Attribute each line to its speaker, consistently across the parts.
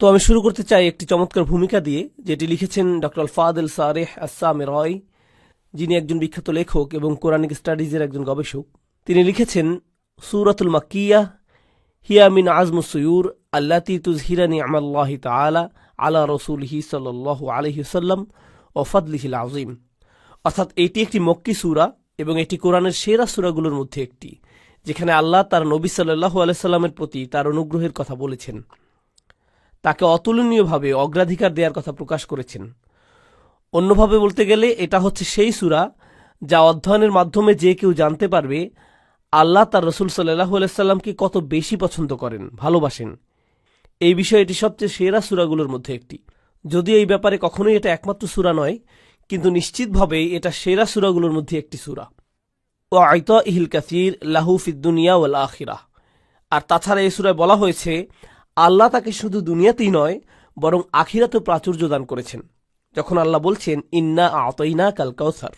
Speaker 1: তো আমি শুরু করতে চাই একটি চমৎকার ভূমিকা দিয়ে, যেটি লিখেছেন ডক্টর ফাদেল সারেহ আস-সামেরাই, যিনি একজন বিখ্যাত লেখক এবং কোরআনিক স্টাডিজের একজন গবেষক। তিনি লিখেছেন, সূরাতুল মাক্কিয়াহ হিয়া মিন আজমুস সুয়ুর আল্লাতী তুযহিরা নি'মাল্লাহি তাআলা আলা রাসূলিহি সাল্লাল্লাহু আলাইহি ওয়াসাল্লাম ওয়া ফাদলিহিল আযীম। অর্থাৎ এটি একটি মক্কি সূরা এবং এটি কোরআনের সেরা সূরাগুলোর মধ্যে একটি, যেখানে আল্লাহ তার নবী সাল্লাল্লাহু আলাইহি সাল্লামের প্রতি তার অনুগ্রহের কথা বলেছেন, তাকে অতুলনীয়ভাবে অগ্রাধিকার দেওয়ার কথা প্রকাশ করেছেন। অন্যভাবে বলতে গেলে এটা হচ্ছে সেই সূরা যা অধ্যয়নের মাধ্যমে যে কেউ জানতে পারবে আল্লাহ তার রসুল সাল্লাল্লাহু আলাইহি সাল্লামকে কত বেশি পছন্দ করেন, ভালোবাসেন। এই বিষয়ে এটি সবচেয়ে সেরা সূরাগুলোর মধ্যে একটি। যদিও এই ব্যাপারে কখনোই এটা একমাত্র সূরা নয়, কিন্তু নিশ্চিতভাবেই এটা সেরা সূরাগুলোর মধ্যে একটি সূরা। ওয়া আতাইহিল কাসীর লাহু ফিদ দুনিয়া ওয়াল আখিরাহ। আর তাছাড়া এই সূরায় বলা হয়েছে আল্লাহ তাকে শুধু দুনিয়াতেই নয় বরং আখিরাতেও প্রাচুর্য দান করেছেন, যখন আল্লাহ বলছেন ইন্না আতাইনাকাল কাউসার,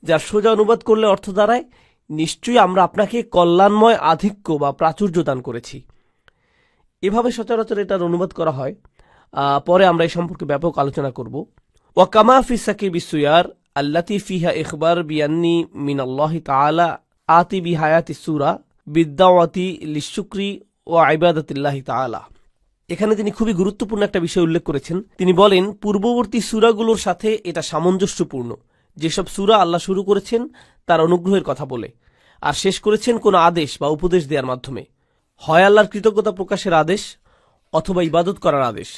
Speaker 1: যার সোজা অনুবাদ করলে অর্থ দাঁড়ায় নিশ্চয়ই আমরা আপনাকে কল্যাণময় আধিক্য বা প্রাচুর্য দান করেছি। এভাবে সচরাচর এটার অনুবাদ করা হয়। পরে আমরা এই সম্পর্কে ব্যাপক আলোচনা করব। ওয়া কামা ফি সাকিবিস সুয়ার আল্লাতী ফিহা ইখবার বিআন্নি মিনাল্লাহি তাআলা আতি বিহায়াতিস সূরা বিদ্দাওয়াতি লিশুকরি ওয়া ইবাদাতিল্লাহি তাআলা। এখানে তিনি খুবই গুরুত্বপূর্ণ একটা বিষয় উল্লেখ করেছেন। তিনি বলেন, পূর্ববর্তী সূরাগুলোর সাথে এটা সামঞ্জস্যপূর্ণ। যেসব সূরা আল্লাহ শুরু করেছেন তার অনুগ্রহের কথা বলে, আর শেষ করেছেন কোনো আদেশ বা উপদেশ দেওয়ার মাধ্যমে, হয় আল্লাহর কৃতজ্ঞতা প্রকাশের আদেশ অথবা ইবাদত করার আদেশ।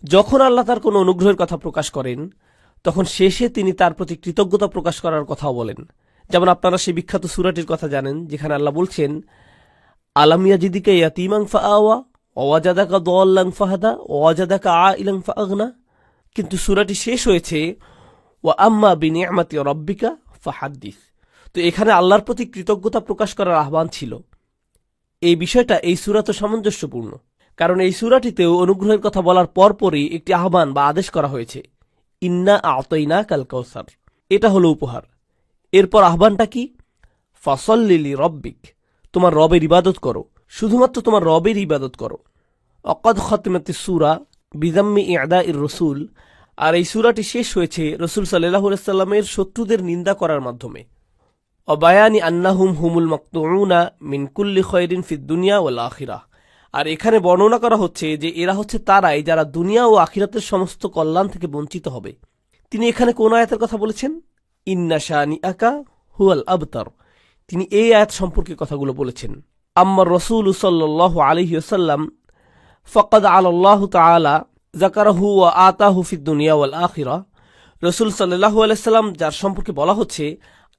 Speaker 1: যখন আল্লাহ তার কোনো অনুগ্রহের কথা প্রকাশ করেন তখন শেষে তিনি তার প্রতি কৃতজ্ঞতা প্রকাশ করার কথাও বলেন। যেমন আপনারা সেই বিখ্যাত সূরাটির কথা জানেন, যেখানে আল্লাহ বলছেন আলাম ইয়াজিদিকা ইয়াতীমান ফাআওয়া ওয়াজাদাকা দাল্লান ফাহাদা ওয়াজাদাকা আইলান ফাআগনা। কিন্তু সূরাটি শেষ হয়েছে ওয়া আম্মা বিনিআমাতি রাব্বিকা ফাহাদ্দিস। তো এখানে আল্লাহর প্রতি কৃতজ্ঞতা প্রকাশ করার আহ্বান ছিল। এই বিষয়টা এই সূরা তো সামঞ্জস্যপূর্ণ, কারণ এই সূরাটিতেও অনুগ্রহের কথা বলার পরপরই একটি আহ্বান বা আদেশ করা হয়েছে, ইন্না আতাইনাকাল কাউসার। এটা হলো উপহার। এরপর আহ্বানটা কি? ফাসাল্লি লিরাব্বিক, তোমার রবের ইবাদত করো, শুধুমাত্র তোমার রবের ইবাদত করো। অকদ খতমাতিস সূরা বিযাম্মি ইআদাইর রাসূল। আর এই সূরাটি শেষ হয়েছে রাসূল সাল্লাল্লাহু আলাইহি সাল্লামের শত্রুদের নিন্দা করার মাধ্যমে। অবায়ানি আন্নাহুম হুমুল মাকতুউনা মিন কুল্লি খায়রিন ফিদ দুনিয়া ওয়াল আখিরাহ। আর এখানে বর্ণনা করা হচ্ছে যে এরা হচ্ছে তারাই যারা দুনিয়া ও আখিরাতের সমস্ত কল্যাণ থেকে বঞ্চিত হবে। তিনি এখানে কোন আয়াতের কথা বলেছেন? ইন্না শানিআকা হুয়াল আবতার। তিনি এই আয়াত সম্পর্কে কথাগুলো বলেছেন। আম্মার রাসূল সাল্লাল্লাহু আলাইহি ওয়াসাল্লাম ফাকাদ আলাল্লাহু তাআলা যাকারাহু ওয়া আতাহু ফিদ দুনিয়া ওয়াল আখিরাহ। রাসূল সাল্লাল্লাহু আলাইহি সাল্লাম যার সম্পর্কে বলা হচ্ছে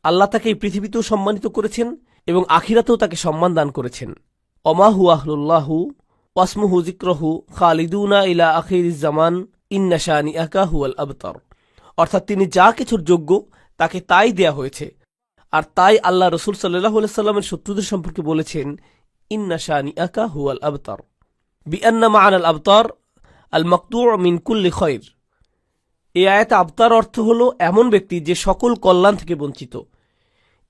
Speaker 1: আল্লাহ তাকে এই পৃথিবীতেও সম্মানিত করেছেন এবং আখিরাতেও তাকে সম্মান দান করেছেন। ওমা হুয়া আহলুল্লাহু ওয়াসমুহু যিকরুহু খালিদুনা ইলা আখিরিজ জামান ইন্না শানিআকা হুয়াল আবতার। অর্থাৎ তিনি যা কিছুর যোগ্য তাকে তাই দেয়া হয়েছে। আর তাই আল্লাহ রাসূল সাল্লাল্লাহু আলাইহি সাল্লামের শত্রুদের সম্পর্কে বলেছেন ইন্না শানিআকা হুয়াল আবতার বিআন্না মা'আনাল আবতার আল মাকতু' মিন কুল্লি খায়র। এই আয়াতে আবতার অর্থ হলো এমন ব্যক্তি যে সকল কল্যাণ থেকে বঞ্চিত।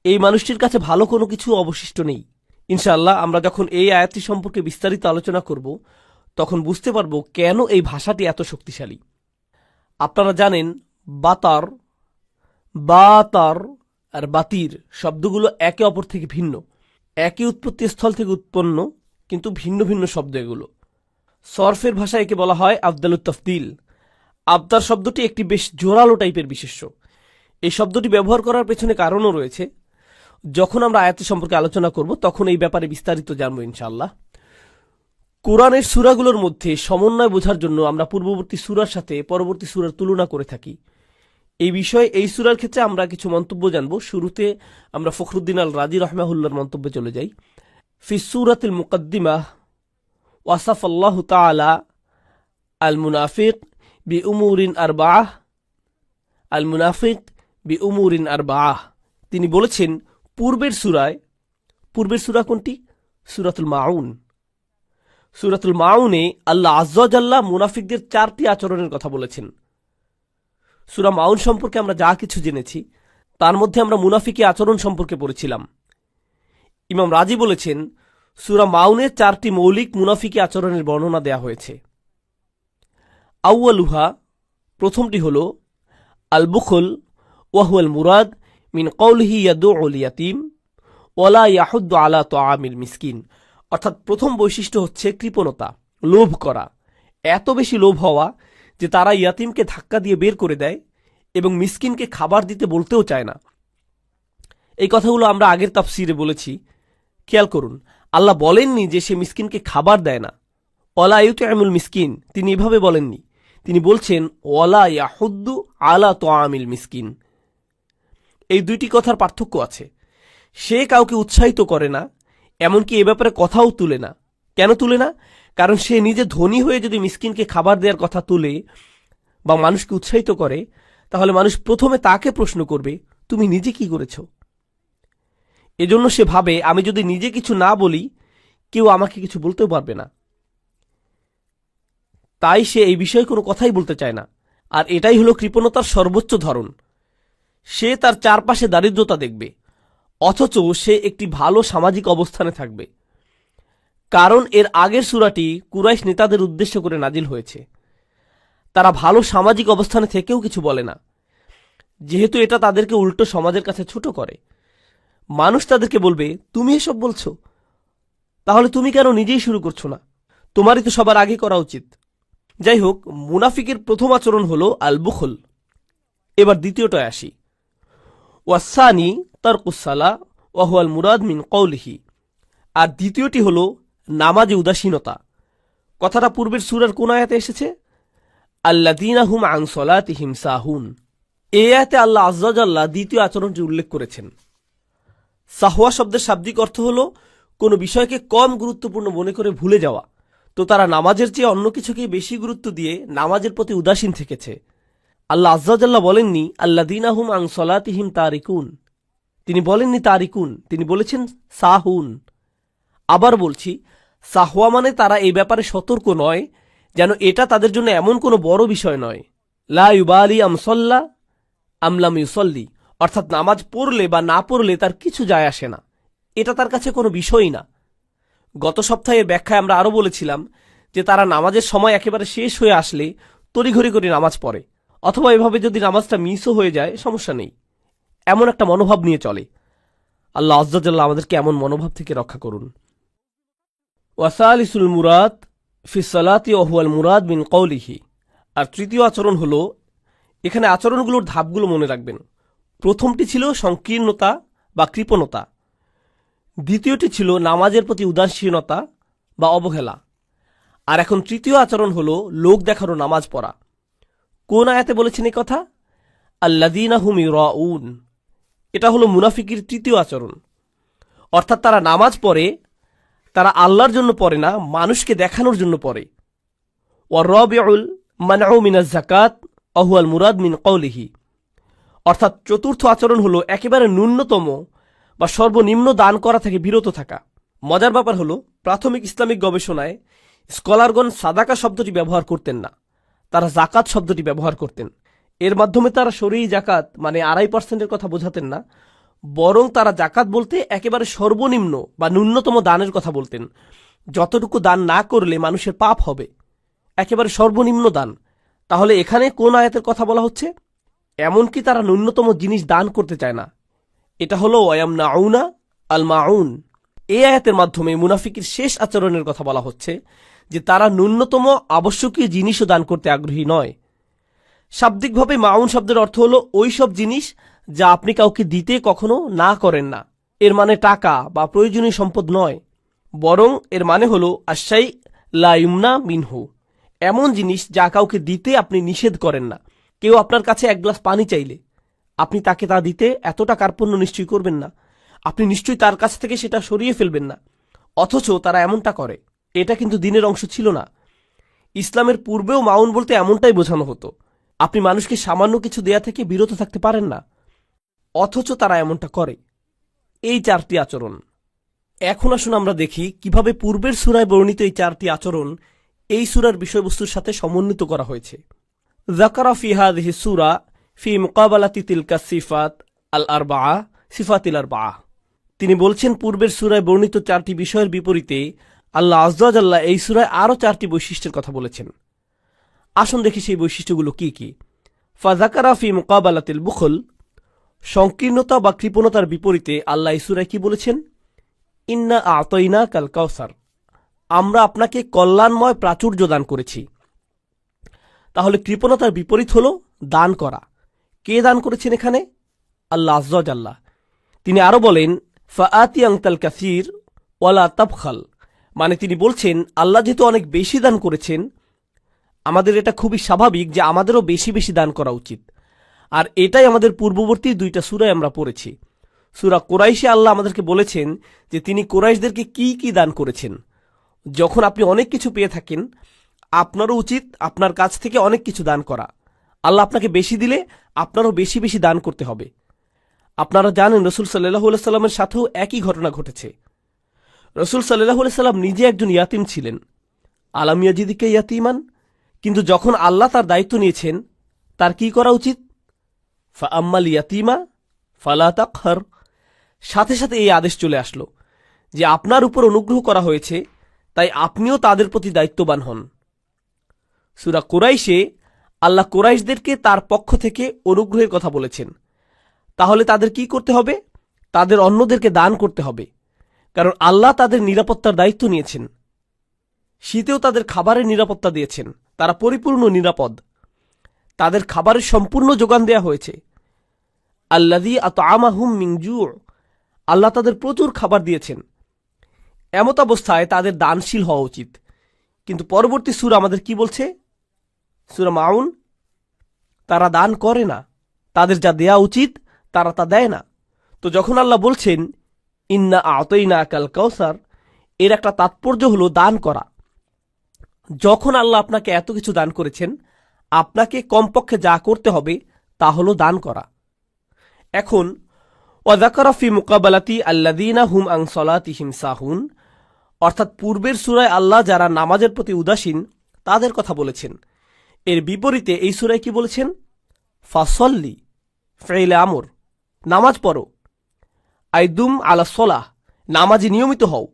Speaker 1: এই মানুষটির কাছে ভালো কোনো কিছু অবশিষ্ট নেই। ইনশাআল্লাহ আমরা যখন এই আয়াতটি সম্পর্কে বিস্তারিত আলোচনা করব তখন বুঝতে পারব কেন এই ভাষাটি এত শক্তিশালী। আপনারা জানেন বাতার, বাতার আর বাতির শব্দগুলো একে অপর থেকে ভিন্ন। একই উৎপত্তি স্থল থেকে উৎপন্ন, কিন্তু ভিন্ন ভিন্ন শব্দ এগুলো। সরফের ভাষায় একে বলা হয় আফদালুত তাফদিল। আবতার শব্দটি একটি বেশ জোরালো টাইপের বিশেষ্য। এই শব্দটি ব্যবহার করার পেছনে কারণও রয়েছে। যখন আমরা আয়াতটি সম্পর্কে আলোচনা করব তখন এই ব্যাপারে বিস্তারিত জানবো ইনশাআল্লাহ। কোরআনের সূরাগুলোর মধ্যে সমন্বয় বোঝার জন্য আমরা পূর্ববর্তী সূরার সাথে পরবর্তী সূরার তুলনা করে থাকি। এই বিষয়ে এই সূরার ক্ষেত্রে আমরা কিছু মন্তব্য জানব। শুরুতে আমরা ফখরুদ্দিন আল রাজি রাহমাহুল্লাহর মন্তব্যে চলে যাই। ফি সূরাতিল মুকদ্দিমাহ ওয়াসাফাল্লাহু তাআলা আল মুনাফিক বিউমুরিন আরবাআহ আল মুনাফিক বিউমুরিন আরবাআহ। তিনি বলেছেন পূর্বের সূরা কোনটি? সূরাতুল মাউন। সূরাতুল মাউনে আল্লাহ আযজা ওয়া জাল্লা মুনাফিকদের 4টি আচরণের কথা বলেছেন। সূরা মাউন সম্পর্কে আমরা যা কিছু জেনেছি তার মধ্যে আমরা মুনাফিকি আচরণ সম্পর্কে পড়েছিলাম। ইমাম রাজি বলেছেন সূরা মাউনে 4টি মৌলিক মুনাফিকি আচরণের বর্ণনা দেয়া হয়েছে। আউয়ালুহা, প্রথমটি হল আল বুখল ওয়াহুয়াল মুরাদ মিন কওলিহি ইয়াদউল ইয়াতীম ওয়ালা ইয়াহুদ্দু আলা তাআমিল মিসকিন। অর্থাৎ প্রথম বৈশিষ্ট্য হচ্ছে কৃপণতা, লোভ করা, এত বেশি লোভ হওয়া যে তারা ইয়াতিমকে ধাক্কা দিয়ে বের করে দেয় এবং মিসকিনকে খাবার দিতে বলতেও চায় না। এই কথাগুলো আমরা আগের তাফসিরে বলেছি, খেয়াল করুন। আল্লাহ বলেননি যে সে মিসকিনকে খাবার দেয় না, ওয়ালা ইউতইমুল মিসকিন, তিনি এভাবে বলেননি। তিনি বলছেন ওয়ালা ইয়াহুদ্দু আলা তাআমিল মিসকিন। এই দুইটি কথার পার্থক্য আছে। সে কাউকে উৎসাহিত করে না, এমনকি এ ব্যাপারে কথাও তুলে না। কেন তুলে না? কারণ সে নিজে ধনী হয়ে যদি মিসকিনকে খাবার দেওয়ার কথা তুলে বা মানুষকে উৎসাহিত করে, তাহলে মানুষ প্রথমে তাকে প্রশ্ন করবে, তুমি নিজে কি করেছ? এজন্য সে ভাবে আমি যদি নিজে কিছু না বলি, কেউ আমাকে কিছু বলতেও পারবে না। তাই সে এই বিষয়ে কোনো কথাই বলতে চায় না। আর এটাই হলো কৃপণতার সর্বোচ্চ ধরন। সে তার চারপাশে দারিদ্রতা দেখবে, অথচ সে একটি ভালো সামাজিক অবস্থানে থাকবে। কারণ এর আগের সূরাটি কুরাইশ নেতাদের উদ্দেশ্য করে নাজিল হয়েছে। তারা ভালো সামাজিক অবস্থানে থেকেও কিছু বলে না, যেহেতু এটা তাদেরকে উল্টো সমাজের কাছে ছোট করে। মানুষ তাদেরকে বলবে, তুমি এসব বলছো, তাহলে তুমি কেন নিজেই শুরু করছো না? তোমারই তো সবার আগে করা উচিত। যাই হোক, মুনাফিকের প্রথম আচরণ হলো আল বুখল। এবার দ্বিতীয়টায় আসি। ওয়াসানি তারকুসালা ওয়াহুয়াল মুরাদ মিন কওলিহি। আর দ্বিতীয়টি হলো নামাজে উদাসীনতা। কথাটা পূর্বের সূরার কোন আয়াতে এসেছে? আল্লাযীনা হুম আন সলাতিহিম সাহুন। এই আয়াতে আল্লাহ আযজা ওয়া জাল্লা দ্বিতীয় আচরণটি উল্লেখ করেছেন। সাহওয়া শব্দের শাব্দিক অর্থ হলো কোনো বিষয়কে কম গুরুত্বপূর্ণ মনে করে ভুলে যাওয়া। তো তারা নামাজের চেয়ে অন্য কিছুকে বেশি গুরুত্ব দিয়ে নামাজের প্রতি উদাসীন থেকেছে। আল্লাহ আযজা ওয়া জাল্লা বলেননি আল্লাযীনা হুম আন সলাতিহিম তারিকুন, তিনি বলেননি তারিকুন, তিনি বলেছেন সাহুন। আবার বলছি, সাহওয়া মানে তারা এই ব্যাপারে সতর্ক নয়, যেন এটা তাদের জন্য এমন কোনো বড় বিষয় নয়। লা ইউবালি আম সাল্লা আম লাম ইউসাল্লি, অর্থাৎ নামাজ পড়লে বা না পড়লে তার কিছু যায় আসে না, এটা তার কাছে কোনো বিষয়ই না। গত সপ্তাহের ব্যাখ্যায় আমরা আরো বলেছিলাম যে তারা নামাজের সময় একেবারে শেষ হয়ে আসলে তড়িঘড়ি করে নামাজ পড়ে, অথবা এভাবে যদি নামাজটা মিসও হয়ে যায় সমস্যা নেই, এমন একটা মনোভাব নিয়ে চলে। আল্লাহ আযজা ওয়া জাল্লা আমাদেরকে এমন মনোভাব থেকে রক্ষা করুন। ওয়াসালিসুল মুরাদ ফি সলাতি ওয়াহুয়াল মুরাদ মিন কওলিহি। আর তৃতীয় আচরণ হলো, এখানে আচরণগুলোর ধাপগুলো মনে রাখবেন। প্রথমটি ছিল সংকীর্ণতা বা কৃপণতা, দ্বিতীয়টি ছিল নামাজের প্রতি উদাসীনতা বা অবহেলা, আর এখন তৃতীয় আচরণ হলো লোক দেখানো নামাজ পড়া। কোন আয়াতে বলেছেন এই কথা? আল্লাযীনা হুম ইউরাউন। এটা হলো মুনাফিকের তৃতীয় আচরণ। অর্থাৎ তারা নামাজ পড়ে, তারা আল্লাহর জন্য পড়ে না, মানুষকে দেখানোর জন্য পড়ে। ওয়ারাবিউল মানউ মিনাজ যাকাত ওয়াহুয়াল মুরাদ মিন কওলিহি। অর্থাৎ চতুর্থ আচরণ হলো একেবারে ন্যূনতম বা সর্বনিম্ন দান করা থেকে বিরত থাকা। মজার ব্যাপার হলো, প্রাথমিক ইসলামিক গবেষণায় স্কলারগণ সাদাকা শব্দটি ব্যবহার করতেন না, তারা জাকাত শব্দটি ব্যবহার করতেন। এর মাধ্যমে তারা শরঈ জাকাত মানে 2.5% কথা বোঝাতেন না, বরং তারা জাকাত বলতে একেবারে সর্বনিম্ন বা ন্যূনতম দানের কথা বলতেন। যতটুকু দান না করলে মানুষের পাপ হবে, একেবারে সর্বনিম্ন দান। তাহলে এখানে কোন আয়াতের কথা বলা হচ্ছে? এমনকি তারা ন্যূনতম জিনিস দান করতে চায় না। এটা হলো ওয়ায়ামনাউনা আল মাউন। এই আয়াতের মাধ্যমে মুনাফিকের শেষ আচরণের কথা বলা হচ্ছে, যে তারা ন্যূনতম আবশ্যকীয় জিনিসও দান করতে আগ্রহী নয়। শাব্দিকভাবে মাউন শব্দের অর্থ হলো ওই সব জিনিস যা আপনি কাউকে দিতে কখনো না করেন না। এর মানে টাকা বা প্রয়োজনীয় সম্পদ নয়, বরং এর মানে হলো আশাই লা ইউমনা মিনহু, এমন জিনিস যা কাউকে দিতে আপনি নিষেধ করেন না। কেউ আপনার কাছে এক গ্লাস পানি চাইলে আপনি তাকে তা দিতে এতটা কার্পণ্য নিশ্চয়ই করবেন না, আপনি নিশ্চয়ই তার কাছ থেকে সেটা সরিয়ে ফেলবেন না। অথচ তারা এমনটা করে। এটা কিন্তু দিনের অংশ ছিল না। ইসলামের পূর্বেও মাউন বলতে এমনটাই বোঝানো হতো। আপনি মানুষকে সামান্য কিছু দেয়া থেকে বিরত থাকতে পারেন না, অথচ তারা এমনটা করে। এই 4টি আচরণ। এখন আসুন আমরা দেখি কিভাবে পূর্বের সূরায় বর্ণিত এই 4টি আচরণ এই সূরার বিষয়বস্তুর সাথে সমন্বিত করা হয়েছে। যাকারা ফি হাযিহি সূরা ফি মুকাবালাতি তিলকা সিফাত আল আরবাআ সিফাতিল আরবাআ। তিনি বলছেন পূর্বের সূরায় বর্ণিত 4টি বিষয়ের বিপরীতে আল্লাহ আযজা ওয়া জাল্লা এই সূরায় আরো 4টি বৈশিষ্ট্যের কথা বলেছেন। আসুন দেখি সেই বৈশিষ্ট্যগুলো কি কি। ফাযাকারা ফি মুকাবালাতিল বুখল, সংকীর্ণতা বা কৃপণতার বিপরীতে আল্লাহ এই সূরায় কি বলেছেন? ইন্না আ'তাইনাকাল কাউসার, আমরা আপনাকে কল্যাণময় প্রাচুর্য দান করেছি। তাহলে কৃপণতার বিপরীত হল দান করা। কে দান করেছেন এখানে? আল্লাহ আযজা ওয়া জাল্লা। তিনি আরো বলেন, ফাআতি আনতাল কাসীর ওয়ালা তাবখাল, মানে তিনি বলছেন আল্লাহ যেহেতু অনেক বেশি দান করেছেন, আমাদের এটা খুবই স্বাভাবিক যে আমাদেরও বেশি বেশি দান করা উচিত। আর এটাই আমাদের পূর্ববর্তী দুইটা সূরায় আমরা পড়েছি। সূরা কুরাইশে আল্লাহ আমাদেরকে বলেছেন যে তিনি কুরাইশদেরকে কি কি দান করেছেন। যখন আপনি অনেক কিছু পেয়ে থাকেন, আপনারও উচিত আপনার কাছ থেকে অনেক কিছু দান করা। আল্লাহ আপনাকে বেশি দিলে আপনারও বেশি বেশি দান করতে হবে। আপনারা জানেন রাসূল সাল্লাল্লাহু আলাইহি সাল্লামের সাথেও একই ঘটনা ঘটেছে। রাসূল সাল্লাল্লাহু আলাইহি সাল্লাম নিজে একজন ইয়াতিম ছিলেন। আলাম ইয়াজিদিকা ইয়াতিমান, কিন্তু যখন আল্লাহ তার দায়িত্ব নিয়েছেন, তার কি করা উচিত? ফাআম্মাল ইয়াতিমা ফালা তাকহার, সাথে সাথে এই আদেশ চলে আসলো যে আপনার উপর অনুগ্রহ করা হয়েছে, তাই আপনিও তাদের প্রতি দায়িত্ববান হন। সূরা কুরাইশে আল্লাহ কুরাইশদেরকে তার পক্ষ থেকে অনুগ্রহের কথা বলেছেন। তাহলে তাদের কি করতে হবে? তাদের অন্যদেরকে দান করতে হবে, কারণ আল্লাহ তাদের নিরাপত্তার দায়িত্ব নিয়েছেন। শীতেও তাদের খাবারের নিরাপত্তা দিয়েছেন, তারা পরিপূর্ণ নিরাপদ, তাদের খাবারের সম্পূর্ণ যোগান দেয়া হয়েছে। আল্লাযী আত'আমাহুম মিন জু', আল্লাহ তাদের প্রচুর খাবার দিয়েছেন। এমত অবস্থায় তাদের দানশীল হওয়া উচিত। কিন্তু পরবর্তী সূরা আমাদের কি বলছে? সূরা মাউন, তারা দান করে না, তাদের যা দেয়া উচিত তারা তা দেয় না। তো যখন আল্লাহ বলছেন ইন্না আ'তাইনাকাল কাউসার, এর একটা তাৎপর্য হলো দান করা। যখন আল্লাহ আপনাকে এত কিছু দান করেছেন, আপনাকে কমপক্ষে যা করতে হবে তা হলো দান করা। এখন ওয়াযাকারা ফি মুকাবালাতি আল্লাযীনা হুম আন সালাতিহিম সাহুন, অর্থাৎ পূর্বের সূরায় আল্লাহ যারা নামাজের প্রতি উদাসীন তাদের কথা বলেছেন। এর বিপরীতে এই সূরায় কি বলেছেন? ফাসল্লি, ফেইলে আমর, নামাজ পড়ো। আইদুম আলা সলাহ, নামাজে নিয়মিত হও।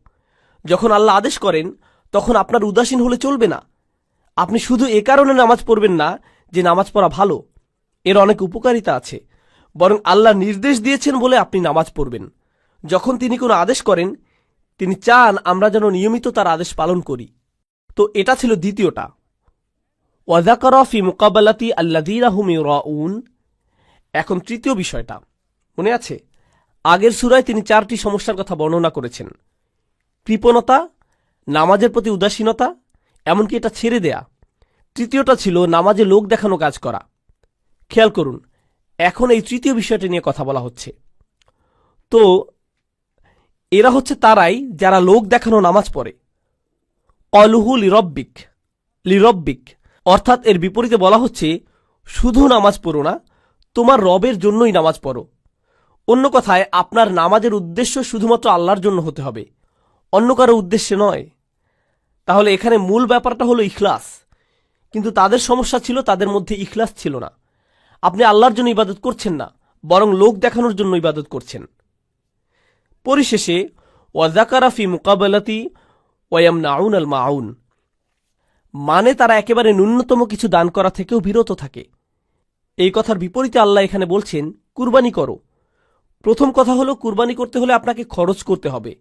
Speaker 1: যখন আল্লাহ আদেশ করেন তখন আপনার উদাসীন হলে চলবে না। আপনি শুধু এ কারণে নামাজ পড়বেন না যে নামাজ পড়া ভালো, এর অনেক উপকারিতা আছে, বরং আল্লাহ নির্দেশ দিয়েছেন বলে আপনি নামাজ পড়বেন। যখন তিনি কোনো আদেশ করেন, তিনি চান আমরা যেন নিয়মিত তার আদেশ পালন করি। তো এটা ছিল দ্বিতীয়টা। ওয়াযাকারা ফি মুকাবালাতি আল্লাযীনা হুম ইউরাউন, এখন তৃতীয় বিষয়টা মনে আছে? আগের সূরায় তিনি 4টি সমস্যার কথা বর্ণনা করেছেন: কৃপণতা, নামাজের প্রতি উদাসীনতা, এমনকি এটা ছেড়ে দেয়া। তৃতীয়টা ছিল নামাজে লোক দেখানো কাজ করা। খেয়াল করুন, এখন এই তৃতীয় বিষয়টি নিয়ে কথা বলা হচ্ছে। তো এরা হচ্ছে তারাই যারা লোক দেখানো নামাজ পড়ে। ক্বালুহু লিরব্বিক, অর্থাৎ এর বিপরীতে বলা হচ্ছে শুধু নামাজ পড়ো না, তোমার রবের জন্যই নামাজ পড়ো। অন্য কথায় আপনার নামাজের উদ্দেশ্য শুধুমাত্র আল্লাহর জন্য হতে হবে, অন্য কারো উদ্দেশ্যে নয়। তাহলে এখানে মূল ব্যাপারটা হলো ইখলাস। কিন্তু তাদের সমস্যা ছিল তাদের মধ্যে ইখলাস ছিল না। আপনি আল্লাহর জন্য ইবাদত করছেন না, বরং লোক দেখানোর জন্য ইবাদত করছেন। পরিশেষে ওয়াযাকারা ফি মুকাবালাতি ওয়ায়ামনাউন আল মাউন, মানে তারা একেবারে ন্যূনতম কিছু দান করা থেকেও বিরত থাকে। এই কথার বিপরীতে আল্লাহ এখানে বলছেন কুরবানি করো। প্রথম কথা হলো কুরবানি করতে হলে আপনাকে খরচ করতে হবে,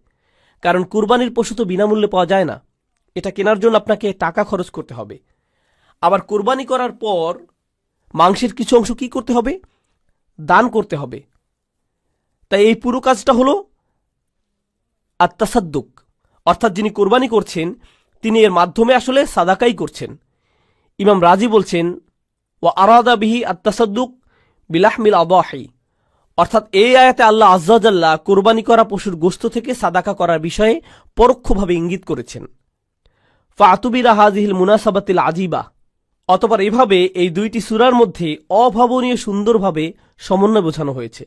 Speaker 1: কারণ কুরবানির পশু তো বিনামূল্যে পাওয়া যায় না, এটা কেনার জন্য আপনাকে টাকা খরচ করতে হবে। আবার কুরবানি করার পর মাংসের কিছু অংশ কি করতে হবে? দান করতে হবে। তাই এই পুরো কাজটা হলো আত্তাসাদ্দুক, অর্থাৎ যিনি কোরবানি করছেন তিনি এর মাধ্যমে আসলে সাদাকাই করছেন। ইমাম রাজি বলছেন ওয়া আরাদা বিহি আত্তাসাদ্দুক বিলাহমিল আদাহি, অর্থাৎ এই আয়াতে আল্লাহ আযজা ওয়া জাল্লা কোরবানি করা পশুর গোশত থেকে সাদাকা করার বিষয়ে পরোক্ষভাবে ইঙ্গিত করেছেন। ফাতুবিরা হাযিহিল মুনাসাবাতিল আজিবা, অতঃপর এভাবে এই দুইটি সূরার মধ্যে অভাবনীয় সুন্দরভাবে সমন্বয় বোঝানো হয়েছে।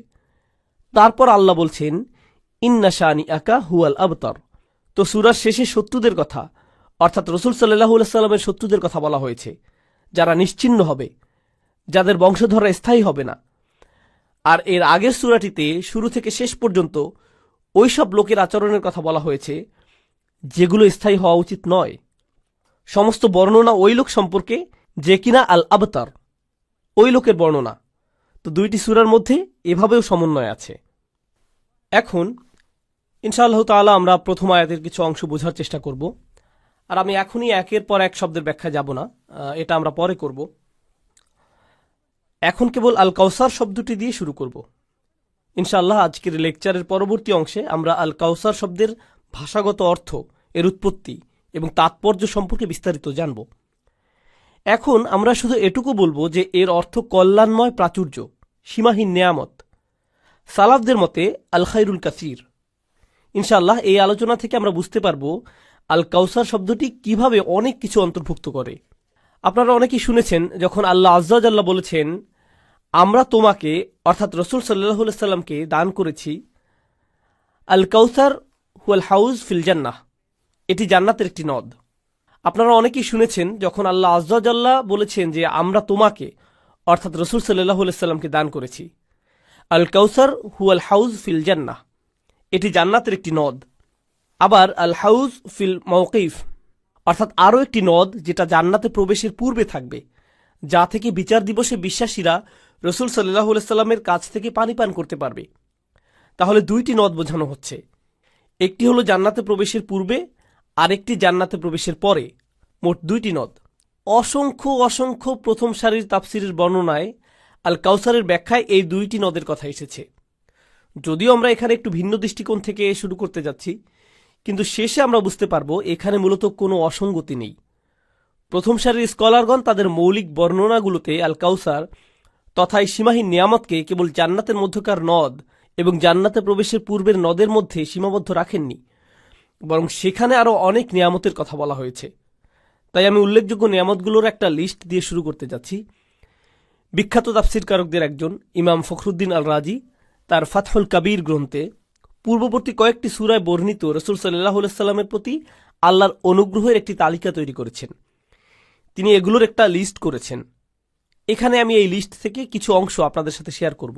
Speaker 1: তারপর আল্লাহ বলছেন ইন্না শানিআকা হুয়াল আবতার। তো সূরার শেষে শত্রুদের কথা, অর্থাৎ রাসূল সাল্লাল্লাহু আলাইহি ওয়াসাল্লামের শত্রুদের কথা বলা হয়েছে, যারা নিশ্চিহ্ন হবে, যাদের বংশধররা স্থায়ী হবে না। আর এর আগের সূরাটিতে শুরু থেকে শেষ পর্যন্ত ওই সব লোকের আচরণের কথা বলা হয়েছে যেগুলো স্থায়ী হওয়া উচিত নয়। সমস্ত বর্ণনা ওই লোক সম্পর্কে যে কিনা আল আবতার, ওই লোকের বর্ণনা। তো দুইটি সূরার মধ্যে এভাবেও সমন্বয় আছে। এখন ইনশাআল্লাহ তাআলা আমরা প্রথম আয়াতের কিছু অংশ বোঝার চেষ্টা করব। আর আমি এখনই একের পর এক শব্দের ব্যাখ্যা যাব না, এটা আমরা পরে করব। এখন কেবল আল কাউসার শব্দটি দিয়ে শুরু করব। ইনশাআল্লাহ আজকের লেকচারের পরবর্তী অংশে আমরা আল কাউসার শব্দের ভাষাগত অর্থ, এর উৎপত্তি এবং তাৎপর্য সম্পর্কে বিস্তারিত জানব। এখন আমরা শুধু এটুকু বলবো যে এর অর্থ কল্যাণময় প্রাচুর্য, সীমাহীন নেয়ামত। সালাফদের মতে আল খাইরুল কাসির। ইনশাআল্লাহ এই আলোচনা থেকে আমরা বুঝতে পারব আল কাউসার শব্দটি কিভাবে অনেক কিছু অন্তর্ভুক্ত করে। আপনারা অনেকেই শুনেছেন যখন আল্লাহ আজ্জা ওয়া জাল্লা বলেছেন, আমরা তোমাকে অর্থাৎ রসুল সাল্লাল্লাহু আলাইহি সাল্লামকে দান করেছি আল কাউসার হুয়াল হাউজ ফিল জান্নাহ, এটি জান্নাতের একটি নদ। আপনারা অনেকেই শুনেছেন যখন আল্লাহ আজ্জা ওয়া জাল্লা বলেছেন যে আমরা তোমাকে অর্থাৎ রসুল সাল্লাল্লাহু আলাইহি সাল্লামকে দান করেছি আল কাউসার হুয়াল হাউজ ফিল জান্নাহ, এটি জান্নাতের একটি নদ। আবার আল হাউজ ফিল মাওকিফ, অর্থাৎ আরও একটি নদ যেটা জান্নাতে প্রবেশের পূর্বে থাকবে, যা থেকে বিচার দিবসে বিশ্বাসীরা রসুল সাল্লাল্লাহু আলাইহি সাল্লামের কাছ থেকে পানি পান করতে পারবে। তাহলে দুইটি নদ বোঝানো হচ্ছে, একটি হলো জান্নাতে প্রবেশের পূর্বে, আরেকটি জান্নাতে প্রবেশের পরে, মোট দুইটি নদ। অসংখ্য অসংখ্য প্রথম সারির তাফসিরের বর্ণনায় আল কাউসারের ব্যাখ্যায় এই দুইটি নদের কথা এসেছে। যদিও আমরা এখানে একটু ভিন্ন দৃষ্টিকোণ থেকে শুরু করতে যাচ্ছি, কিন্তু শেষে আমরা বুঝতে পারব এখানে মূলত কোনো অসঙ্গতি নেই। প্রথম সারির স্কলারগণ তাদের মৌলিক বর্ণনাগুলোতে আল কাউসার তথা এই সীমাহীন নিয়ামতকে কেবল জান্নাতের মধ্যকার নদ এবং জান্নাতে প্রবেশের পূর্বের নদের মধ্যে সীমাবদ্ধ রাখেননি, বরং সেখানে আরও অনেক নিয়ামতের কথা বলা হয়েছে। তাই আমি উল্লেখযোগ্য নিয়ামতগুলোর একটা লিস্ট দিয়ে শুরু করতে যাচ্ছি। বিখ্যাত তাফসিরকারকদের একজন ইমাম ফখরুদ্দিন আল রাজি তার ফাতহুল কাবীর গ্রন্থে পূর্ববর্তী কয়েকটি সূরায় বর্ণিত রসুল সাল্লাল্লাহু আলাইহি সাল্লামের প্রতি আল্লাহর অনুগ্রহের একটি তালিকা তৈরি করেছেন। তিনি এগুলোর একটা লিস্ট করেছেন। এখানে আমি এই লিস্ট থেকে কিছু অংশ আপনাদের সাথে শেয়ার করব,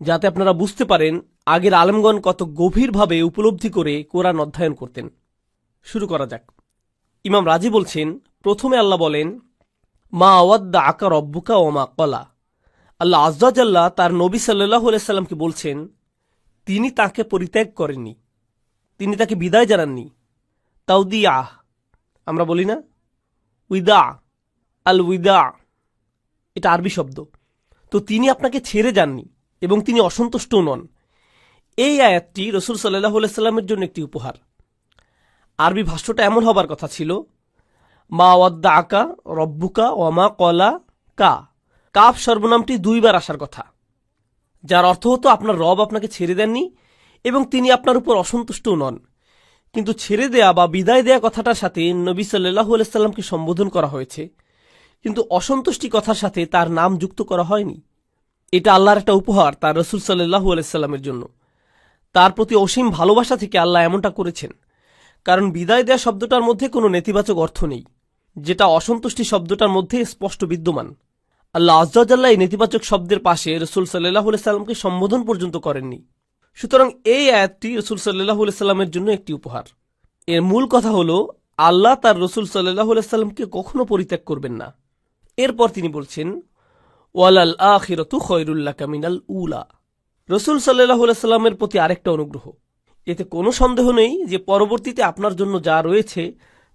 Speaker 1: যাতে আপনারা বুঝতে পারেন আগের আলেমগণ কত গভীরভাবে উপলব্ধি করে কোরআন অধ্যয়ন করতেন। শুরু করা যাক। ইমাম রাজি বলছেন, প্রথমে আল্লাহ বলেন, মা ওয়াদ্দা আকা রব্বুকা ওয়া মা ক্বালা। আল্লাহ আজ্জা ওয়া জাল্লা তার নবী সাল্লাল্লাহু আলাইহি সাল্লামকে বলছেন তিনি তাকে পরিত্যাগ করেননি, তিনি তাকে বিদায় জানাননি। তাওদিয়া, আমরা বলি না উইদা, আল উইদা, এটা আরবি শব্দ। তো তিনি আপনাকে ছেড়ে যাননি এবং তিনি অসন্তুষ্টও নন। এই আয়াতটি রসুল সাল্লাল্লাহু আলাইহি সাল্লামের জন্য একটি উপহার। আরবি ভাষ্যটা এমন হবার কথা ছিল, মা ওয়াদ্দা আকা রব্বুকা ওয়া মা ক্বালা কা। কাফ সর্বনামটি দুইবার আসার কথা, যার অর্থ হতো আপনার রব আপনাকে ছেড়ে দেননি এবং তিনি আপনার উপর অসন্তুষ্টও নন। কিন্তু ছেড়ে দেয়া বা বিদায় দেয়া কথাটার সাথে নবী সাল্লাল্লাহু আলাইহি সাল্লামকে সম্বোধন করা হয়েছে, কিন্তু অসন্তুষ্টি কথার সাথে তার নাম যুক্ত করা হয়নি। এটা আল্লাহর একটা উপহার তার রসুল সাল্লাল্লাহু আলাইহি সাল্লামের জন্য। তার প্রতি অসীম ভালোবাসা থেকে আল্লাহ এমনটা করেছেন, কারণ বিদায় দেয়া শব্দটার মধ্যে কোনো নেতিবাচক অর্থ নেই, যেটা অসন্তুষ্টি শব্দটার মধ্যে স্পষ্ট বিদ্যমান। আল্লাহ আজ্জা ওয়া জাল্লা এই নেতিবাচক শব্দের পাশে রসুল সাল্লাল্লাহু আলাইহি সাল্লামকে সম্বোধন পর্যন্ত করেননি। সুতরাং এই আয়াতটি রসুল সাল্লাল্লাহু আলাইহি সাল্লামের জন্য একটি উপহার। এর মূল কথা হলো আল্লাহ তার রসুল সাল্লাল্লাহু আলাইহি সাল্লামকে কখনো পরিত্যাগ করবেন না। এরপর তিনি বলছেন, ওয়ালাল আখিরাতু খায়রুল লাকা মিনাল উলা। রসুল সাল্লাল্লাহু আলাইহি সাল্লামের প্রতি আরেকটা অনুগ্রহ। এতে কোনো সন্দেহ নেই যে পরবর্তীতে আপনার জন্য যা রয়েছে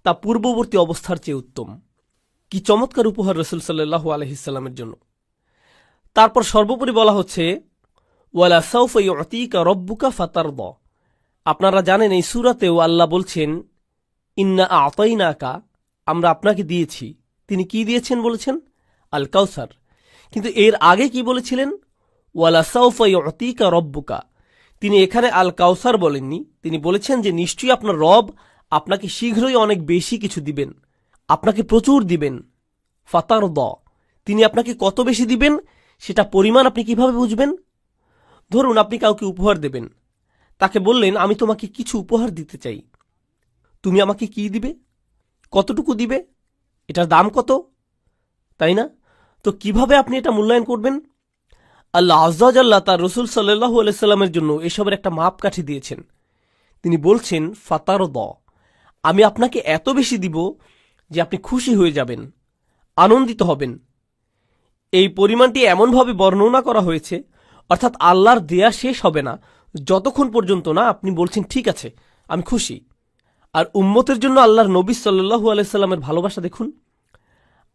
Speaker 1: তা পূর্ববর্তী অবস্থার চেয়ে উত্তম। কি চমৎকার উপহার রসুল সাল্লাল্লাহু আলাইহি সাল্লামের জন্য। তারপর সর্বোপরি বলা হচ্ছে, ওয়ালা সাউফা ইউতিকা রব্বুকা ফাতারদা। আপনারা জানেন এই সূরাতেও আল্লাহ বলছেন, ইন্না আতাইনাকা, আমরা আপনাকে দিয়েছি। তিনি কি দিয়েছেন বলেছেন? আল কাউসার। কিন্তু এর আগে কি বলেছিলেন? ওয়ালা সাউফা ইউতিকা রব্বুকা। তিনি এখানে আল কাউসার বলেননি, তিনি বলেছেন যে নিশ্চয়ই আপনার রব আপনাকে শীঘ্রই অনেক বেশি কিছু দিবেন, আপনাকে প্রচুর দিবেন। ফাতারদা, তিনি আপনাকে কত বেশি দিবেন সেটা পরিমাণ আপনি কিভাবে বুঝবেন? ধরুন আপনি কাউকে উপহার দেবেন, তাকে বললেন আমি তোমাকে কিছু উপহার দিতে চাই, তুমি আমাকে কি দিবে, কতটুকু দিবে, এটার দাম কত, তাই না? তো কিভাবে আপনি এটা মূল্যায়ন করবেন? আল্লাহ আজ্জা ওয়া জাল্লা তার রসুল সাল্লাল্লাহু আলাইহি সাল্লামের জন্য এসবের একটা মাপকাঠি দিয়েছেন। তিনি বলছেন ফাতারদা, আমি আপনাকে এত বেশি দিব যে আপনি খুশি হয়ে যাবেন, আনন্দিত হবেন। এই পরিমাণটি এমনভাবে বর্ণনা করা হয়েছে, অর্থাৎ আল্লাহর দেয়া শেষ হবে না যতক্ষণ পর্যন্ত না আপনি বলছেন ঠিক আছে আমি খুশি। আর উম্মতের জন্য আল্লাহর নবী সাল্লাল্লাহু আলাইহি সাল্লামের ভালোবাসা দেখুন,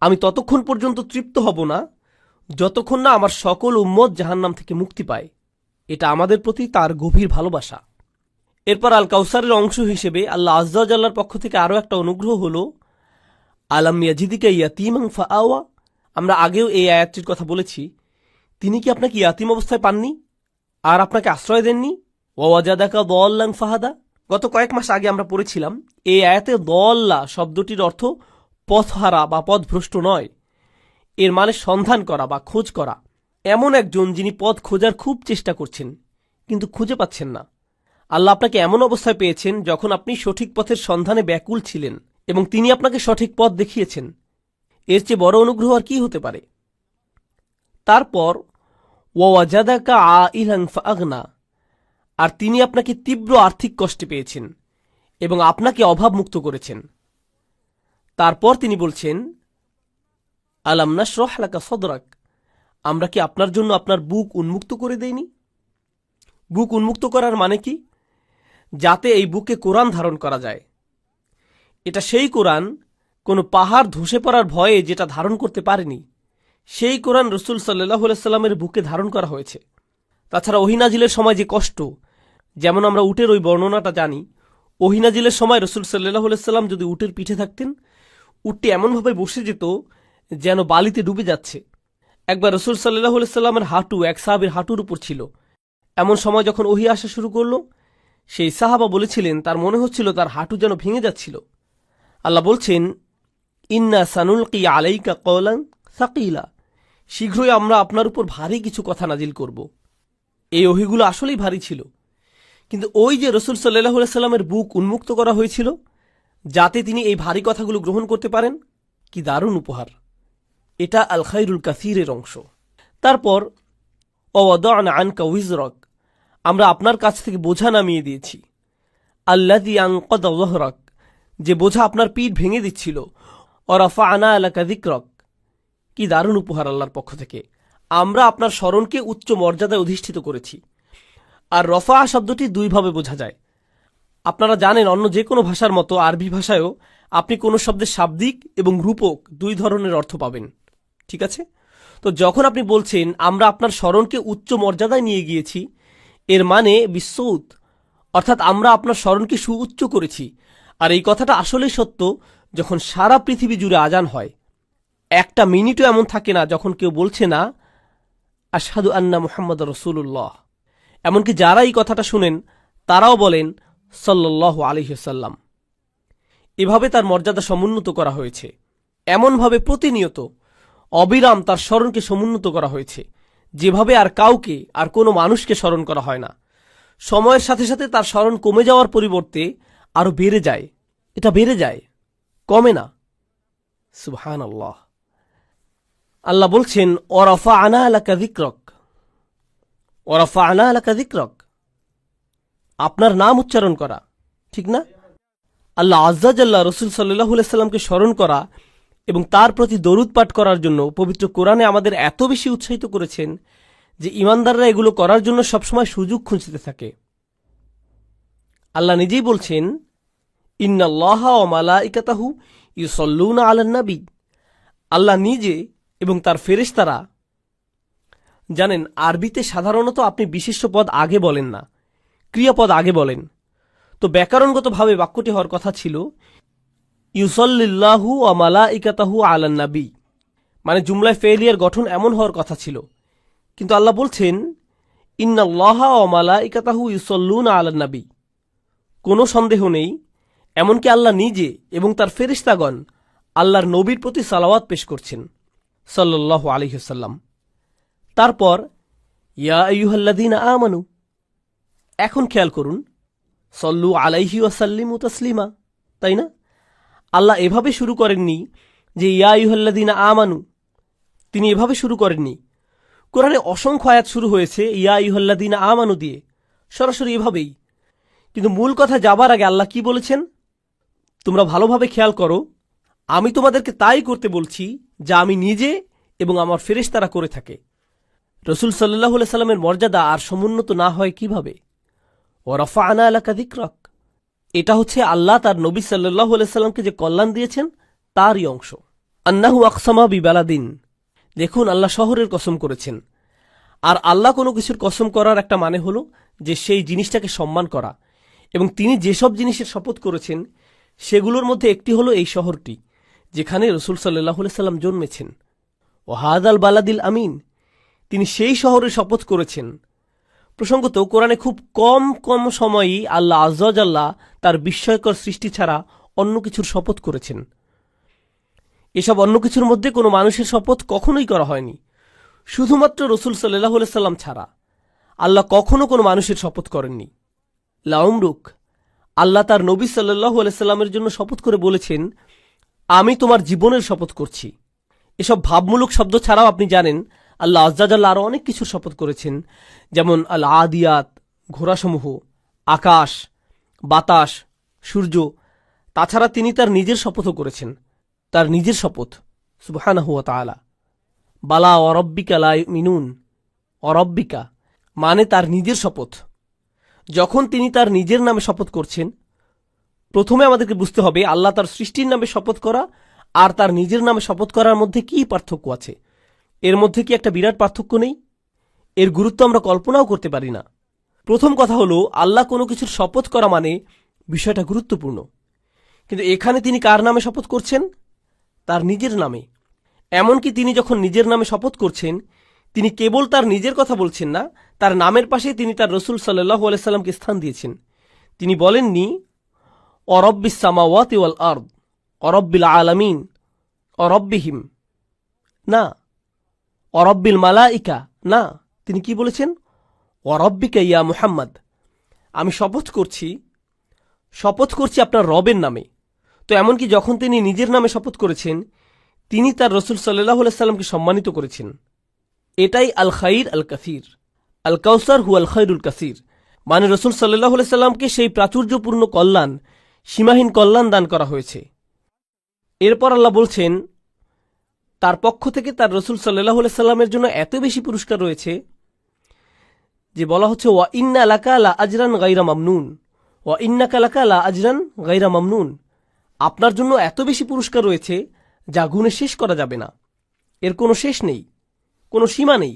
Speaker 1: আমি ততক্ষণ পর্যন্ত তৃপ্ত হব না যতক্ষণ না আমার সকল উম্মত জাহান্নাম থেকে মুক্তি পায়। এটা আমাদের প্রতি তার গভীর ভালোবাসা। এরপর আল কাউসারের অংশ হিসেবে আল্লাহ আজ্জা ওয়া জাল্লার পক্ষ থেকে আরও একটা অনুগ্রহ হলো আলাম ইয়াজিদিকা ইয়াতীমান ফাআওয়া। আমরা আগেও এই আয়াতটির কথা বলেছি, তিনি কি আপনাকে ইয়াতীম অবস্থায় পাননি আর আপনাকে আশ্রয় দেননি? ওয়াজাদাকা দাল্লান ফাহাদা। গত কয়েক মাস আগে আমরা পড়েছিলাম এই আয়াতে দল্লা শব্দটির অর্থ পথহারা বা পথভ্রষ্ট নয়, এর মানে সন্ধান করা বা খোঁজ করা। এমন একজন যিনি পথ খোঁজার খুব চেষ্টা করছেন কিন্তু খুঁজে পাচ্ছেন না। আল্লাহ আপনাকে এমন অবস্থায় পেয়েছেন যখন আপনি সঠিক পথের সন্ধানে ব্যাকুল ছিলেন এবং তিনি আপনাকে সঠিক পথ দেখিয়েছেন। এর চেয়ে বড় অনুগ্রহ আর কি হতে পারে? তারপর ওয়াজাদাকা আইলান ফাআগনা, আর তিনি আপনাকে তীব্র আর্থিক কষ্টে পেয়েছেন এবং আপনাকে অভাবমুক্ত করেছেন। তারপর তিনি বলছেন আলাম নাশরাহ লাকা সদরাক, আমরা কি আপনার জন্য আপনার বুক উন্মুক্ত করে দেইনি? বুক উন্মুক্ত করার মানে কি? যাতে এই বুকে কোরআন ধারণ করা যায়। এটা সেই কোরআন কোনো পাহাড় ধসে পড়ার ভয়ে যেটা ধারণ করতে পারেনি, সেই কোরআন রসুল সাল্লাল্লাহু আলাইহি সাল্লামের বুকে ধারণ করা হয়েছে। তাছাড়া ওহী নাজিলের সময় যে কষ্ট, যেমন আমরা উটের ওই বর্ণনাটা জানি, ওহী নাজিলের সময় রসুল সাল্লাল্লাহু আলাইহি সাল্লাম যদি উটের পিঠে থাকতেন, উটটি এমনভাবে বসে যেত যেন বালিতে ডুবে যাচ্ছে। একবার রসুল সাল্লাল্লাহু আলাইহি সাল্লামের হাঁটু এক সাহাবীর হাঁটুর উপর ছিল। এমন সময় যখন ওহী আসা শুরু করল, সেই সাহাবা বলেছিলেন তার মনে হচ্ছিল তার হাঁটু যেন ভেঙে যাচ্ছিল। আল্লাহ বলছেন ইন্না সানুলকি আলাইকা কওলান সাকিলা, শীঘ্রই আমরা আপনার উপর ভারী কিছু কথা নাজিল করব। এই ওহীগুলো আসলেই ভারী ছিল, কিন্তু ওই যে রসুল সাল্লাল্লাহু আলাইহি সাল্লামের বুক উন্মুক্ত করা হয়েছিল যাতে তিনি এই ভারী কথাগুলো গ্রহণ করতে পারেন, কি দারুণ উপহার! এটা আল খায়রুল কাসীরের অংশ। তারপর ওয়াদা'না আনকা উইজরাক, আমরা আপনার কাছ থেকে বোঝা নামিয়ে দিয়েছি। আল্লাযী আনকাযা যহরাক, যে বোঝা আপনার পিঠ ভেঙে দিচ্ছিল। ওয়ারাফা'না লাকা যিকরাক, কি দারুণ উপহার আল্লাহর পক্ষ থেকে। আমরা আপনার স্মরণকে উচ্চ মর্যাদায় অধিষ্ঠিত করেছি। আর রফা শব্দটি দুইভাবে বোঝা যায়। আপনারা জানেন অন্য যে কোনো ভাষার মতো আরবি ভাষায়ও আপনি কোনো শব্দের শাব্দিক এবং রূপক দুই ধরনের অর্থ পাবেন, ঠিক আছে? তো যখন আপনি বলছেন আমরা আপনার স্মরণকে উচ্চ মর্যাদায় নিয়ে গিয়েছি, এর মানে বিশ্বউত, অর্থাৎ আমরা আপনার স্মরণকে সুউচ্চ করেছি। আর এই কথাটা আসলেই সত্য যখন সারা পৃথিবী জুড়ে আজান হয়। একটা মিনিটও এমন থাকে না যখন কেউ বলছে না আশহাদু আন্না মুহাম্মাদুর রাসূলুল্লাহ। এমনকি যারা এই কথাটা শুনেন তারাও বলেন সাল্লাল্লাহু আলাইহি ওয়াসাল্লাম। এভাবে তার মর্যাদা সমুন্নত করা হয়েছে। এমনভাবে প্রতিনিয়ত অবিরাম তার স্মরণকে সমুন্নত করা হয়েছে, যেভাবে আর কাউকে আর কোনো মানুষকে স্মরণ করা হয় না। সময়ের সাথে সাথে তার স্মরণ কমে যাওয়ার পরিবর্তে আরো বেড়ে যায়। এটা বেড়ে যায়, কমে না। সুবহানাল্লাহ। আল্লাহ বলছেন ওয়ারাফা'না লাকা যিকরাক, ওয়ারাফা'না লাকা যিকরাক, আপনার নাম উচ্চারণ করা, ঠিক না? আল্লাহ আজ্জা জাল্লা রসুল সাল্লাল্লাহু আলাইহি সাল্লামকে স্মরণ করা এবং তার প্রতি দরুদ পাঠ করার জন্য পবিত্র কোরআনে আমাদের এত বেশি উৎসাহিত করেছেন যে ঈমানদাররা এগুলো করার জন্য সবসময় সুযোগ খুঁজতে থাকে। আল্লাহ নিজেই বলছেন ইন্নাল্লাহা ওয়া মালাইকাতাহু ইউসাল্লুনা আলান নবী, আল্লাহ নিজে এবং তার ফেরেশতারা। জানেন আরবিতে সাধারণত আপনি বিশেষ্য পদ আগে বলেন না, ক্রিয়াপদ আগে বলেন। তো ব্যাকরণগতভাবে বাক্যটি হওয়ার কথা ছিল ইউসাল্লিল্লাহু ওয়া মালাইকাতাহু আলান নবী, মানে জুমলায় ফেলিয়ার গঠন এমন হওয়ার কথা ছিল। কিন্তু আল্লাহ বলছেন ইন্নাল্লাহা ওয়া মালাইকাতাহু ইউসাল্লুনা আলান নবী। কোনো সন্দেহ নেই, এমনকি আল্লাহ নিজে এবং তার ফেরেশতাগণ আল্লাহর নবীর প্রতি সালাওয়াত পেশ করছেন সাল্লাল্লাহু আলাইহি ওয়াসাল্লাম। তারপর ইয়া আইয়ুহাল্লাযীনা আমানু, এখন খেয়াল করুন সল্লু আলাইহি ওয়া সাল্লিমু তাসলিমা, তাই না? আল্লাহ এভাবে শুরু করেননি যে ইয়া আইয়ুহাল্লাযীনা আমানু, তিনি এভাবে শুরু করেননি। কোরআনে অসংখ্য আয়াত শুরু হয়েছে ইয়া আইয়ুহাল্লাযীনা আমানু দিয়ে, সরাসরি এভাবেই। কিন্তু মূল কথা যাবার আগে আল্লাহ কি বলেছেন তোমরা ভালোভাবে খেয়াল করো, আমি তোমাদেরকে তাই করতে বলছি যা আমি নিজে এবং আমার ফেরেশতারা করে থাকে। রসুল সাল্লাল্লাহু আলাইহি সাল্লামের মর্যাদা আর সমুন্নত না হয় কিভাবে? ওয়া রাফা'না লাকা যিকরাক, এটা হচ্ছে আল্লাহ তার নবী সাল্লাল্লাহু আলাইহি সাল্লামকে যে কল্যাণ দিয়েছেন তারই অংশ। আন্নাহু আকসামা বিবালাদিন, দেখুন আল্লাহ শহরের কসম করেছেন। আর আল্লাহ কোনো কিছুর কসম করার একটা মানে হলো যে সেই জিনিসটাকে সম্মান করা, এবং তিনি যেসব জিনিসের শপথ করেছেন সেগুলোর মধ্যে একটি হলো এই শহরটি যেখানে রসুল সাল্লাল্লাহু আলাইহি সাল্লাম জন্মেছেন। ও হাদাল বালাদিল আমিন, তিনি সেই শহরে শপথ করেছেন। প্রসঙ্গত কোরআনে খুব কম সময়ই আল্লাহ আযজা ওয়া জাল্লা তার বিস্ময়কর সৃষ্টি ছাড়া অন্য কিছুর শপথ করেছেন। এসব অন্য কিছুর মধ্যে কোনো মানুষের শপথ কখনোই করা হয়নি, শুধুমাত্র রসুল সাল্লাল্লাহু আলাইহি সাল্লাম ছাড়া আল্লাহ কখনো কোনো মানুষের শপথ করেননি। লাউমরুক, আল্লাহ তার নবী সাল্লাল্লাহু আলাইহি সাল্লামের জন্য শপথ করে বলেছেন, আমি তোমার জীবনের শপথ করছি। এসব ভাবমূলক শব্দ ছাড়াও আপনি জানেন আল্লাহ আযজা ওয়া জাল্লা আরও অনেক কিছুর শপথ করেছেন, যেমন আল আদিয়াত, ঘোড়াসমূহ, আকাশ, বাতাস, সূর্য। তাছাড়া তিনি তার নিজের শপথও করেছেন, তার নিজের শপথ সুবহানাহু ওয়া তাআলা। বালা অরব্বিকা লা ইউমিনুন, অরব্বিকা মানে তার নিজের শপথ। যখন তিনি তার নিজের নামে শপথ করছেন, প্রথমে আমাদেরকে বুঝতে হবে আল্লাহ তার সৃষ্টির নামে শপথ করা আর তার নিজের নামে শপথ করার মধ্যে কি পার্থক্য আছে। এর মধ্যে কি একটা বিরাট পার্থক্য নেই? এর গুরুত্ব আমরা কল্পনাও করতে পারি না। প্রথম কথা হলো, আল্লাহ কোনো কিছুর শপথ করা মানে বিষয়টা গুরুত্বপূর্ণ, কিন্তু এখানে তিনি কার নামে শপথ করছেন? তার নিজের নামে। এমনকি তিনি যখন নিজের নামে শপথ করছেন, তিনি কেবল তার নিজের কথা বলছেন না, তার নামের পাশে তিনি তার রসুল সাল্লাল্লাহু আলাইহি সাল্লামকে স্থান দিয়েছেন। তিনি বলেননি অরব্বিস সামাওয়াতি ওয়াল আরদ, অরব্বিল আলামিন, অরব্বিহিম, না, অরব্বিল মালাইকা, না। তিনি কি বলেছেন? অরব্বিকা ইয়া মুহাম্মদ, আমি শপথ করছি আপনার রবের নামে। তো এমনকি যখন তিনি নিজের নামে শপথ করেছেন, তিনি তার রসুল সাল্লাল্লাহু আলাইহি সাল্লামকে সম্মানিত করেছেন। এটাই আল খাইর আল কাসির, আল কাউসার হু আল খাইরুল কাসির, মানে রসুল সাল্লাল্লাহু আলাইহি সাল্লামকে সেই প্রাচুর্যপূর্ণ কল্যাণ, সীমাহীন কল্যাণ দান করা হয়েছে। এরপর আল্লাহ বলছেন তার পক্ষ থেকে তার রসুল সাল্লাল্লাহু আলাইহি সাল্লামের জন্য এত বেশি পুরস্কার রয়েছে যে বলা হচ্ছে ওয়া ইন্না লাকা লা আজরান গায়রা মামনুন, ওয়া ইন্নাকা লাকা লা আজরান গায়রা মামনুন, আপনার জন্য এত বেশি পুরস্কার রয়েছে যা গুণে শেষ করা যাবে না। এর কোনো শেষ নেই, কোনো সীমা নেই।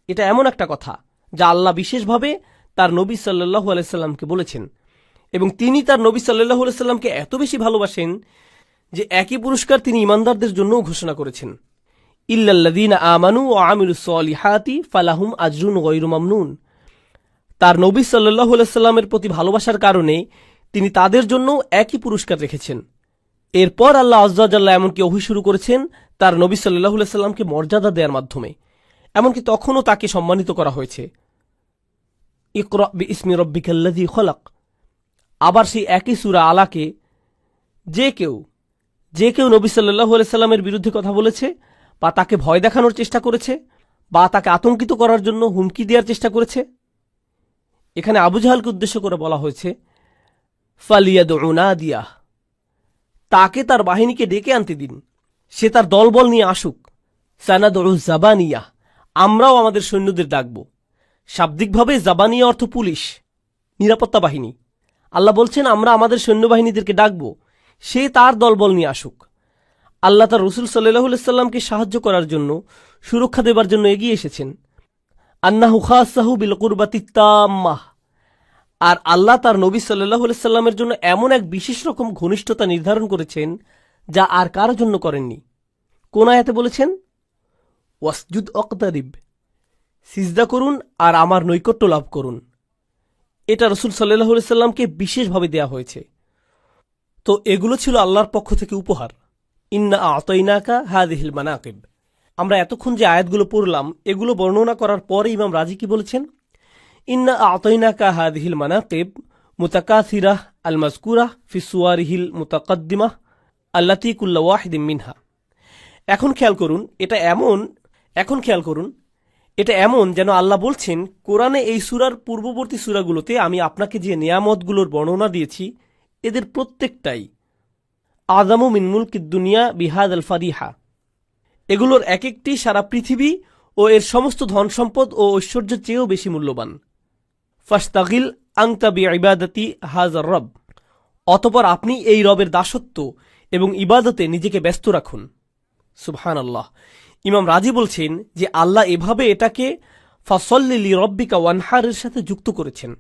Speaker 1: এটা এমন একটা কথা যা আল্লাহ বিশেষভাবে তার নবী সাল্লাল্লাহু আলাইহি সাল্লামকে বলেছেন, এবং তিনি তার নবী সাল্লাল্লাহু আলাইহি সাল্লামকে এত বেশি ভালোবাসেন যে একই পুরস্কার তিনি ইমানদারদের জন্যও ঘোষণা করেছেন। ইল্লাল্লাযীনা আমানু ওয়া আমিলুস সলিহাতি ফালাহুম আজরুন গায়রু মামনুন, তার নবী সাল্লাল্লাহু আলাইহি সাল্লামের প্রতি ভালোবাসার কারণে তিনি তাদের জন্য একই পুরস্কার রেখেছেন। এরপর আল্লাহ আযজা ওয়া জাল্লা এমনকি ওহী শুরু করেছেন তার নবী সাল্লাল্লাহু আলাইহি সাল্লামকে মর্যাদা দেওয়ার মাধ্যমে, এমনকি তখনও তাকে সম্মানিত করা হয়েছে। ইকরা বিইসমি রাব্বিকাল্লাযী খলাক, আবার সেই একই সূরা আলাকে যে কেউ নবী সাল্লাল্লাহু আলাইহি সাল্লামের বিরুদ্ধে কথা বলেছে বা তাকে ভয় দেখানোর চেষ্টা করেছে বা তাকে আতঙ্কিত করার জন্য হুমকি দেওয়ার চেষ্টা করেছে, এখানে আবু জাহালকে উদ্দেশ্য করে বলা হয়েছে ফালিয়াদউ নাদিয়াহ, তাকে তার বাহিনীকে ডেকে আনতে দিন, সে তার দলবল নিয়ে আসুক। সানাদউ জাবানিয়াহ, আমরাও আমাদের সৈন্যদের ডাকব। শাব্দিকভাবে জাবানিয়া অর্থ পুলিশ, নিরাপত্তা বাহিনী। আল্লাহ বলছেন আমরা আমাদের সৈন্যবাহিনীদেরকে ডাকব, সে তার দলবল নিয়ে আসুক। আল্লাহ তার রসুল সাল্লাল্লাহু আলাইহি সাল্লামকে সাহায্য করার জন্য, সুরক্ষা দেবার জন্য এগিয়ে এসেছেন। আন্নাহু খাসাহু বিল কুরবাতি তাম্মাহ, আর আল্লাহ তার নবী সাল্লাল্লাহু আলাইহি সাল্লামের জন্য এমন এক বিশেষ রকম ঘনিষ্ঠতা নির্ধারণ করেছেন যা আর কারো জন্য করেননি। কোন আয়াতে বলেছেন ওয়াসজুদ ওয়াকতারিব, সিজদা করুন আর আমার নৈকট্য লাভ করুন। এটা রসুল সাল্লাল্লাহু আলাইহি সাল্লামকে বিশেষভাবে দেয়া হয়েছে। তো এগুলো ছিল আল্লাহর পক্ষ থেকে উপহার। ইন্না আ'তাইনাকা হাযিহিল মানাকিব, আমরা এতক্ষণ যে আয়াতগুলো পড়লাম এগুলো বর্ণনা করার পরে ইমাম রাজি কি বলেছেন? ইন্না আ'তাইনাকা হাযিহিল মানাকিব মুতাকাসিরাহ আল মাযকুরাহ ফি সুওয়ারিহিল মুতাকাদ্দিমাহ আল্লাতী কুল্লু ওয়াহিদিন মিনহা। এখন খেয়াল করুন এটা এমন যেন আল্লাহ বলছেন কোরআনে এই সূরার পূর্ববর্তী সূরাগুলোতে আমি আপনাকে যে নিয়ামতগুলোর বর্ণনা দিয়েছি এদের প্রত্যেকটাই আযামু মিন মুলকিদ দুনিয়া বিহাযাল ফারিহা, এগুলোর এক একটি সারা পৃথিবী ও এর সমস্ত ধন সম্পদ ও ঐশ্বর্যের চেয়েও বেশি মূল্যবান। ফাস্তাগিল আংতা বিইবাদাতি হাযার রব, অতঃপর আপনি এই রবের দাসত্ব এবং ইবাদতে নিজেকে ব্যস্ত রাখুন। সুবহানাল্লাহ। ইমাম রাজি বলছেন যে আল্লাহ এভাবে এটাকে ফাসল্লি লিরব্বিকা ওয়ানহারের সাথে যুক্ত করেছেন।